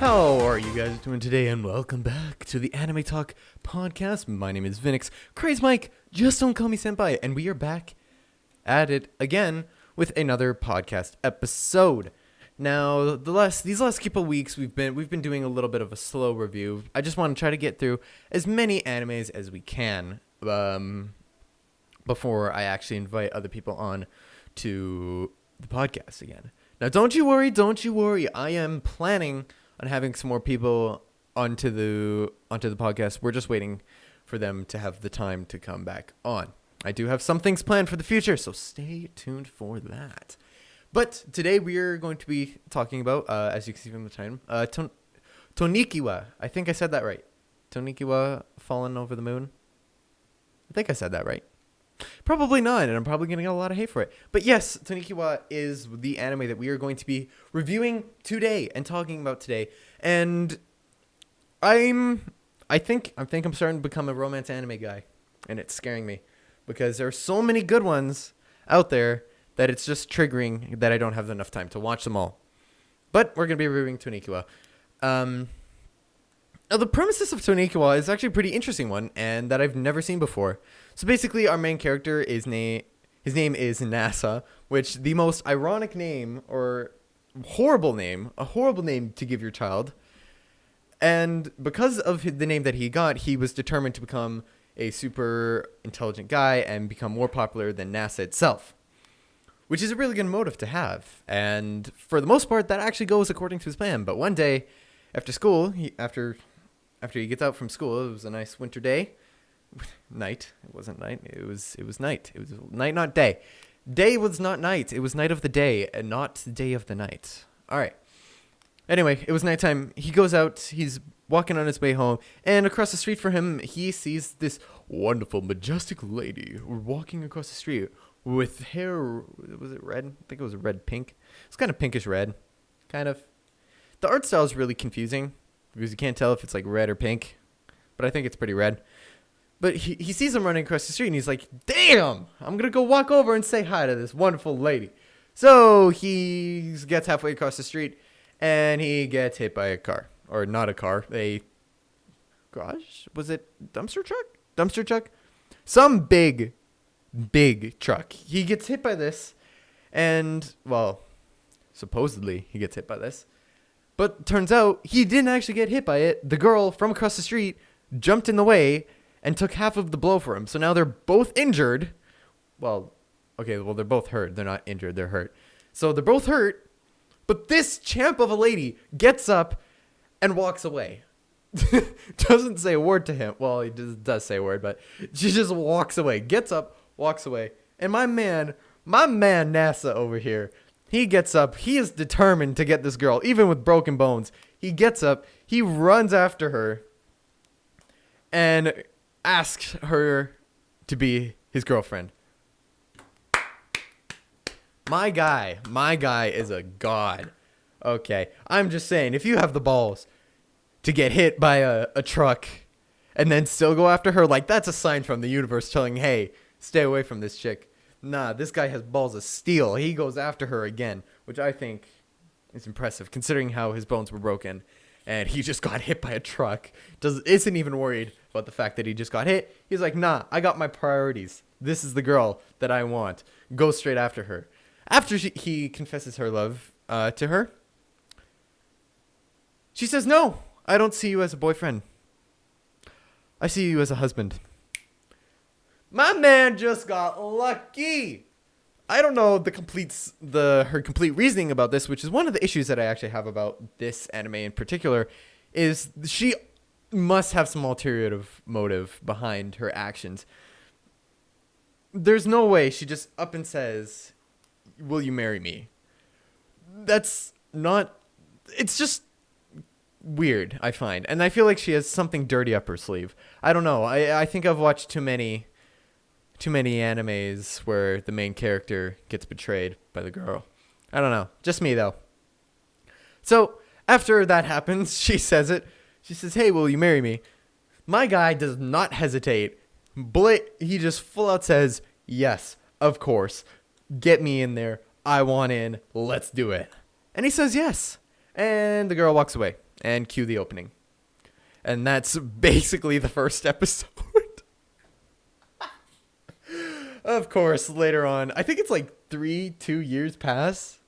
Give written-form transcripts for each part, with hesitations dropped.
How are you guys doing today? And welcome back to the Anime Talk podcast. My name is Vinix. Craze Mike, just don't call me senpai. And we are back at it again with another podcast episode. Now, these last couple of weeks, we've been doing a little bit of a slow review. I just want to try to get through as many animes as we can before I actually invite other people on to the podcast again. Now, don't you worry. I am planning on having some more people onto the podcast. We're just waiting for them to have the time to come back on. I do have some things planned for the future, so stay tuned for that. But today we are going to be talking about, as you can see from the title, Tonikawa. I think I said that right. Tonikawa Fallen Over the Moon. I think I said that right. Probably not, and I'm probably going to get a lot of hate for it. But yes, Tonikawa is the anime that we are going to be reviewing today and talking about today. And I think I'm starting to become a romance anime guy, and it's scaring me because there are so many good ones out there that it's just triggering that I don't have enough time to watch them all. But we're going to be reviewing Tonikawa. Now, the premises of Tonikawa is actually a pretty interesting one, and that I've never seen before. So basically, our main character his name is NASA, which the most ironic name or a horrible name to give your child. And because of the name that he got, he was determined to become a super intelligent guy and become more popular than NASA itself, which is a really good motive to have. And for the most part, that actually goes according to his plan. But one day, after school, after he gets out from school, it was a nice winter day. Night. It wasn't night. It was night. It was night, not day. Day was not night. It was night of the day and not day of the night. All right. Anyway, it was nighttime. He goes out. He's walking on his way home. And across the street from him, he sees this wonderful, majestic lady walking across the street with hair. Was it red? I think it was red pink. It's kind of pinkish red. Kind of. The art style is really confusing because you can't tell if it's like red or pink. But I think it's pretty red. But he sees him running across the street, and he's like, damn, I'm going to go walk over and say hi to this wonderful lady. So he gets halfway across the street, and he gets hit by a car. Or not a car, a garage? Was it dumpster truck? Dumpster truck? Some big truck. He gets hit by this, and, well, supposedly he gets hit by this. But turns out he didn't actually get hit by it. The girl from across the street jumped in the way and took half of the blow for him. So now they're both injured. Well, they're both hurt. They're not injured. They're hurt. So they're both hurt. But this champ of a lady gets up and walks away. Doesn't say a word to him. Well, he does say a word, but she just walks away. Gets up, walks away. And my man NASA over here, he gets up. He is determined to get this girl, even with broken bones. He gets up. He runs after her and asks her to be his girlfriend. My guy is a god. Okay, I'm just saying, if you have the balls to get hit by a truck and then still go after her, like, that's a sign from the universe telling, hey, stay away from this chick. Nah, this guy has balls of steel. He goes after her again, which I think is impressive, considering how his bones were broken. And he just got hit by a truck. Isn't even worried about the fact that he just got hit. He's like, nah, I got my priorities. This is the girl that I want. Go straight after her. After he confesses her love to her, she says, no, I don't see you as a boyfriend. I see you as a husband. My man just got lucky. I don't know her complete reasoning about this, which is one of the issues that I actually have about this anime in particular, is she must have some ulterior motive behind her actions. There's no way she just up and says, will you marry me? That's not, it's just weird, I find. And I feel like she has something dirty up her sleeve. I don't know. I think I've watched too many animes where the main character gets betrayed by the girl. I don't know. Just me, though. So, after that happens, she says it. She says, hey, will you marry me? My guy does not hesitate. He just full out says, yes, of course. Get me in there. I want in. Let's do it. And he says yes. And the girl walks away. and cue the opening. And that's basically the first episode. Of course, later on, I think it's like 2 years pass.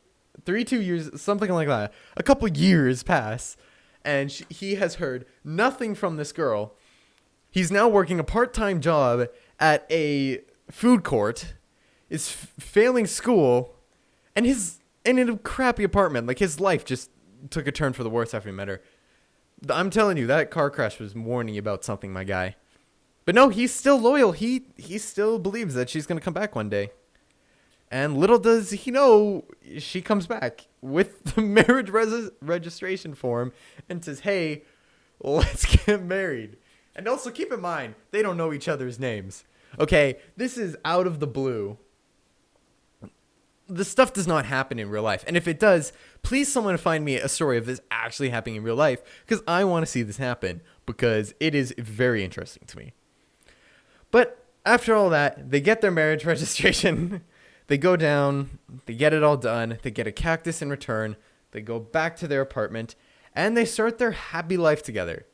2 years, something like that. A couple years pass. And he has heard nothing from this girl. He's now working a part-time job at a food court. Is failing school. And in a crappy apartment. Like, his life just took a turn for the worse after he met her. I'm telling you, that car crash was warning you about something, my guy. But no, he's still loyal. He still believes that she's going to come back one day. And little does he know, she comes back with the marriage registration form and says, hey, let's get married. And also keep in mind, they don't know each other's names. Okay, this is out of the blue. This stuff does not happen in real life. And if it does, please someone find me a story of this actually happening in real life, because I want to see this happen, because it is very interesting to me. But after all that, they get their marriage registration. They go down, they get it all done, they get a cactus in return, they go back to their apartment, and they start their happy life together.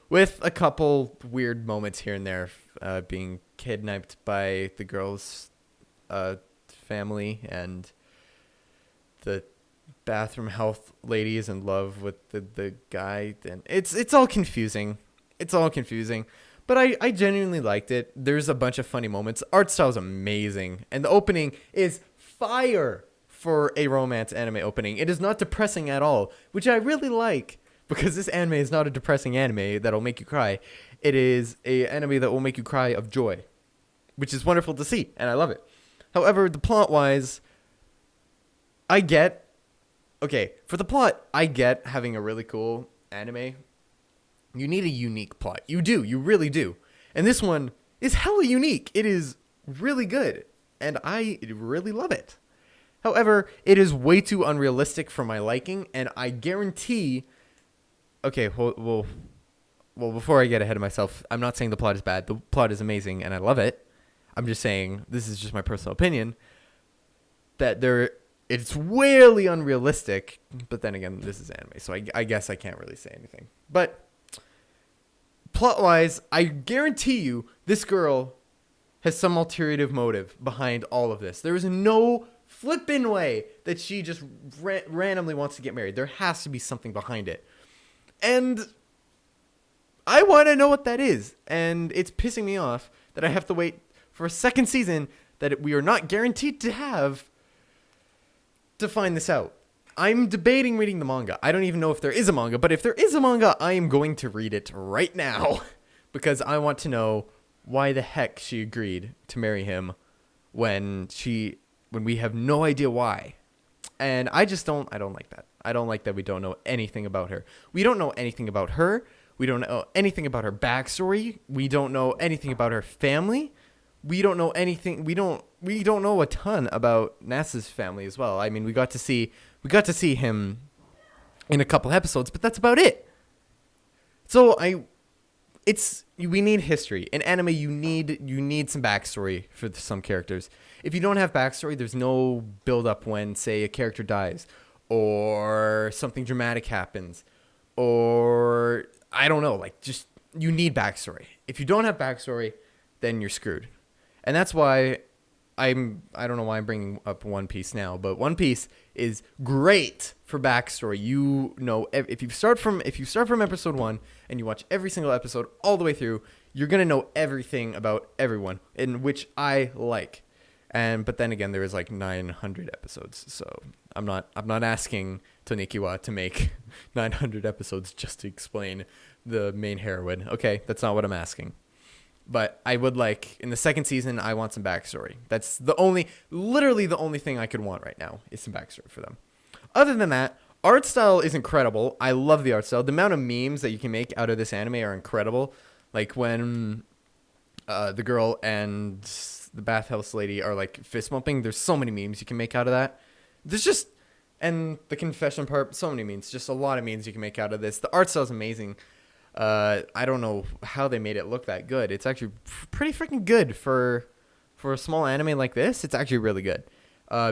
With a couple weird moments here and there, being kidnapped by the girl's family, and the bathroom health lady is in love with the guy. And it's all confusing. It's all confusing. But I genuinely liked it. There's a bunch of funny moments. Art style is amazing. And the opening is fire for a romance anime opening. It is not depressing at all, which I really like, because this anime is not a depressing anime that'll make you cry. It is a anime that will make you cry of joy, which is wonderful to see, and I love it. However, the plot-wise, for the plot, I get having a really cool anime. You need a unique plot. You do. You really do. And this one is hella unique. It is really good. And I really love it. However, it is way too unrealistic for my liking. And I guarantee... Okay, well, before I get ahead of myself, I'm not saying the plot is bad. The plot is amazing, and I love it. I'm just saying, this is just my personal opinion, that it's really unrealistic. But then again, this is anime, so I guess I can't really say anything. But... plot-wise, I guarantee you this girl has some ulterior motive behind all of this. There is no flippin' way that she just randomly wants to get married. There has to be something behind it. And I want to know what that is. And it's pissing me off that I have to wait for a second season that we are not guaranteed to have to find this out. I'm debating reading the manga. I don't even know if there is a manga, but if there is a manga, I am going to read it right now, because I want to know why the heck she agreed to marry him when we have no idea why. And I don't like that. I don't like that we don't know anything about her. We don't know anything about her. We don't know anything about her backstory. We don't know anything about her family. We don't know anything. We don't know a ton about NASA's family as well. I mean, we got to see him in a couple episodes, but that's about it. So we need history. In anime, you need some backstory for some characters. If you don't have backstory, there's no build up when, say, a character dies, or something dramatic happens, or I don't know, like, just you need backstory. If you don't have backstory, then you're screwed. And that's why I don't know why I'm bringing up One Piece now, but One Piece is great for backstory. You know, if you start from episode 1 and you watch every single episode all the way through, you're gonna know everything about everyone, in which I like. But then again, there is like 900 episodes, so I'm not asking Tonikawa to make 900 episodes just to explain the main heroine. Okay, that's not what I'm asking. But I would like, in the second season, I want some backstory. That's literally the only thing I could want right now is some backstory for them. Other than that, art style is incredible. I love the art style. The amount of memes that you can make out of this anime are incredible. Like when the girl and the bathhouse lady are like fist bumping. There's so many memes you can make out of that. And the confession part, so many memes. Just a lot of memes you can make out of this. The art style is amazing. I don't know how they made it look that good. It's actually pretty freaking good for a small anime like this. It's actually really good.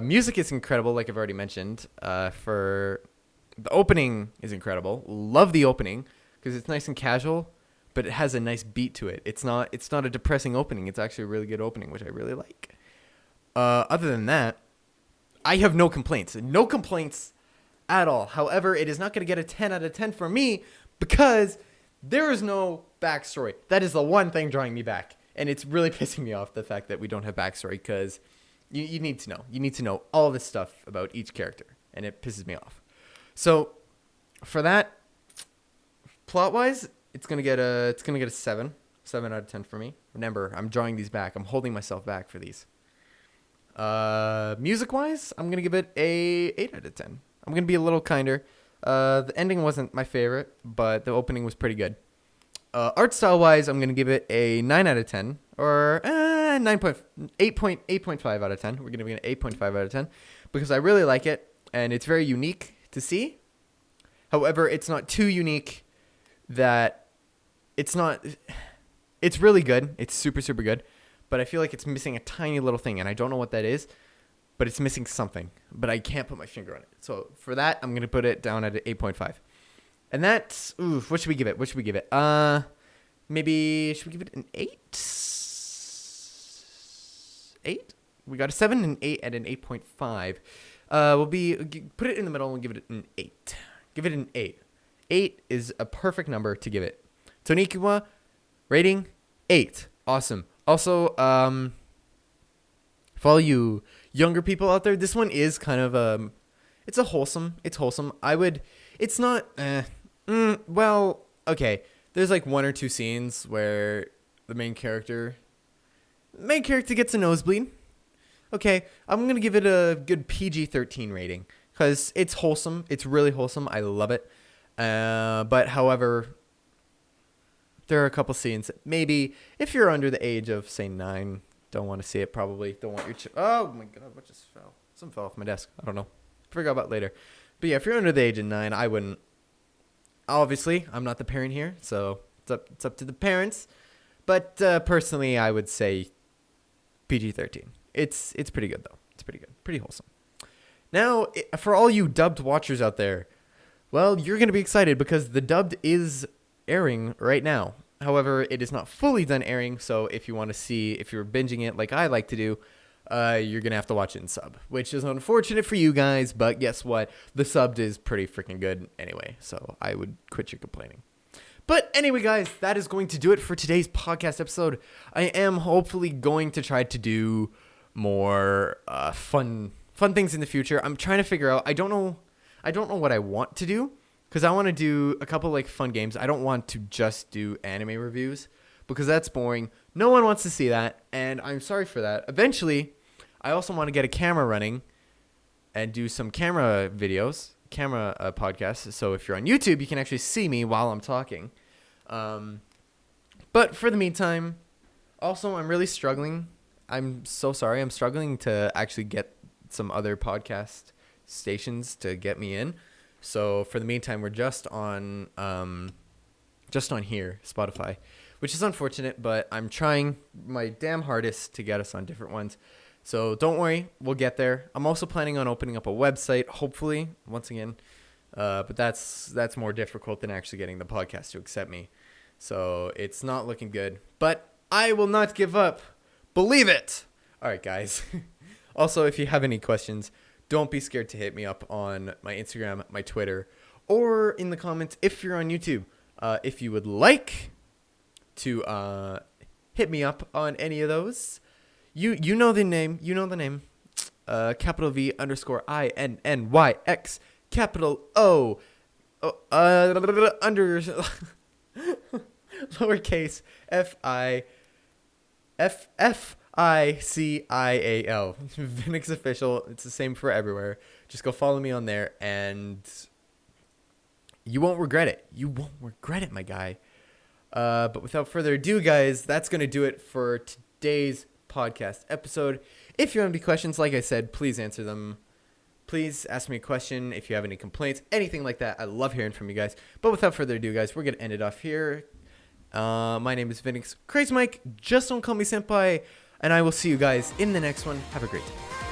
Music is incredible, like I've already mentioned. For The opening is incredible. Love the opening because it's nice and casual, but it has a nice beat to it. It's not a depressing opening. It's actually a really good opening, which I really like. Other than that, I have no complaints. No complaints at all. However, it is not going to get a 10 out of 10 for me because there is no backstory. That is the one thing drawing me back. And it's really pissing me off, the fact that we don't have backstory, because you need to know. You need to know all this stuff about each character, and it pisses me off. So for that, plot-wise, it's gonna get a 7 out of 10 for me. Remember, I'm drawing these back. I'm holding myself back for these. Music-wise, I'm gonna give it a 8 out of 10. I'm gonna be a little kinder. The ending wasn't my favorite, but the opening was pretty good. Art style-wise, I'm gonna give it a 9 out of 10, or 8.5 out of 10. We're gonna be an 8.5 out of 10 because I really like it, and it's very unique to see. However, it's not too unique that it's really good. It's super, super good, but I feel like it's missing a tiny little thing, and I don't know what that is, but it's missing something, but I can't put my finger on it. So for that, I'm going to put it down at an 8.5. And that's, what should we give it? Maybe, should we give it an 8? 8? We got a 7 and 8 at an 8.5. Put it in the middle and give it an 8. Give it an 8. 8 is a perfect number to give it. Tonikawa, rating 8. Awesome. Also, for all you younger people out there, this one is kind of it's wholesome. It's not well, okay. There's like 1 or 2 scenes where the main character gets a nosebleed. Okay, I'm going to give it a good PG-13 rating cuz it's wholesome. It's really wholesome. I love it. But however, there are a couple scenes that maybe if you're under the age of, say, 9, don't want to see it, probably. Don't want your oh my god, what just fell? Something fell off my desk. I don't know. Forgot about later. But yeah, if you're under the age of 9, I wouldn't. Obviously, I'm not the parent here, so it's up to the parents. But personally, I would say PG-13. It's pretty good, though. It's pretty good. Pretty wholesome. Now, for all you dubbed watchers out there, well, you're going to be excited because the dubbed is airing right now. However, it is not fully done airing, so if you want to see, if you're binging it like I like to do, you're going to have to watch it in sub, which is unfortunate for you guys, but guess what? The subbed is pretty freaking good anyway, so I would quit your complaining. But anyway, guys, that is going to do it for today's podcast episode. I am hopefully going to try to do more fun things in the future. I'm trying to figure out, I don't know what I want to do, because I want to do a couple like fun games. I don't want to just do anime reviews because that's boring. No one wants to see that, and I'm sorry for that. Eventually, I also want to get a camera running and do some camera videos, podcasts. So if you're on YouTube, you can actually see me while I'm talking. But for the meantime, also, I'm really struggling. I'm so sorry. I'm struggling to actually get some other podcast stations to get me in. So for the meantime, we're just on here, Spotify, which is unfortunate, but I'm trying my damn hardest to get us on different ones. So don't worry, we'll get there. I'm also planning on opening up a website, hopefully, once again. But that's more difficult than actually getting the podcast to accept me. So it's not looking good, but I will not give up. Believe it. All right, guys. Also, if you have any questions, don't be scared to hit me up on my Instagram, my Twitter, or in the comments if you're on YouTube. If you would like to hit me up on any of those, you know the name. Capital V _INNYX capital O under lowercase FICIAL. Vinix official. It's the same for everywhere. Just go follow me on there, and you won't regret it. You won't regret it, my guy. But without further ado, guys, that's going to do it for today's podcast episode. If you have any questions, like I said, please answer them. Please ask me a question if you have any complaints, anything like that. I love hearing from you guys. But without further ado, guys, we're going to end it off here. My name is Vinix. Crazy Mike. Just don't call me senpai. And I will see you guys in the next one. Have a great day.